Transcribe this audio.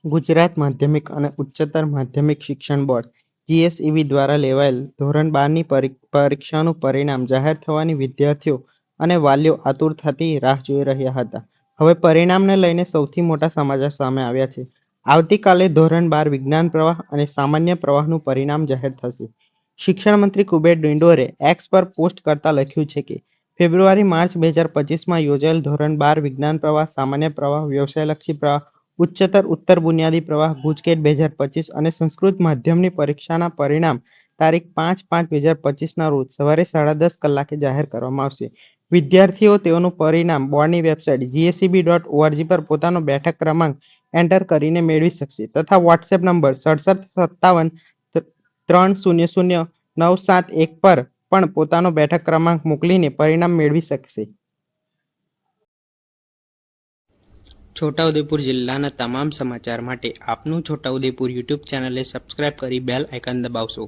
ગુજરાત માધ્યમિક અને ઉચ્ચતર માધ્યમિક શિક્ષણ બોર્ડ જીએસઈબી દ્વારા લેવાયેલ ધોરણ 12ની પરીક્ષાનું પરિણામ જાહેર થવાની વિદ્યાર્થીઓ અને વાલીઓ આતુરતાથી રાહ જોઈ રહ્યા હતા. હવે પરિણામને લઈને સૌથી મોટા સમાચાર સામે આવ્યા છે. આવતીકાલે ધોરણ 12 વિજ્ઞાન પ્રવાહ અને સામાન્ય પ્રવાહનું પરિણામ જાહેર થશે. શિક્ષણ મંત્રી કુબેર ડિંડોરે એક્સ પર પોસ્ટ કરતા લખ્યું છે કે ફેબ્રુઆરી-માર્ચ 2025માં યોજાયેલ ધોરણ 12 વિજ્ઞાન પ્રવાહ, સામાન્ય પ્રવાહ, વ્યવસાયલક્ષી પ્રવાહ, ઉચ્ચતર ઉત્તર બુનિયાદી પ્રવાહ ગુજકેટ 2025 અને સંસ્કૃત માધ્યમની પરીક્ષાના પરિણામ તારીખ 5/5/2025ના રોજ સવારે 10:30 કલાકે જાહેર કરવામાં આવશે. વિદ્યાર્થીઓ તેઓનું પરિણામ બોર્ડની વેબસાઇટ GSEB.org પર પોતાનો બેઠક ક્રમાંક એન્ટર કરીને મેળવી શકશે તથા વોટ્સએપ નંબર 6757300971 પર પણ પોતાનો બેઠક ક્રમાંક મોકલીને પરિણામ મેળવી શકશે. છોટાઉદેપુર જિલ્લાના તમામ સમાચાર માટે આપનું છોટાઉદેપુર યુટ્યુબ ચેનલને સબસ્ક્રાઇબ કરી બેલ આઇકન દબાવશો.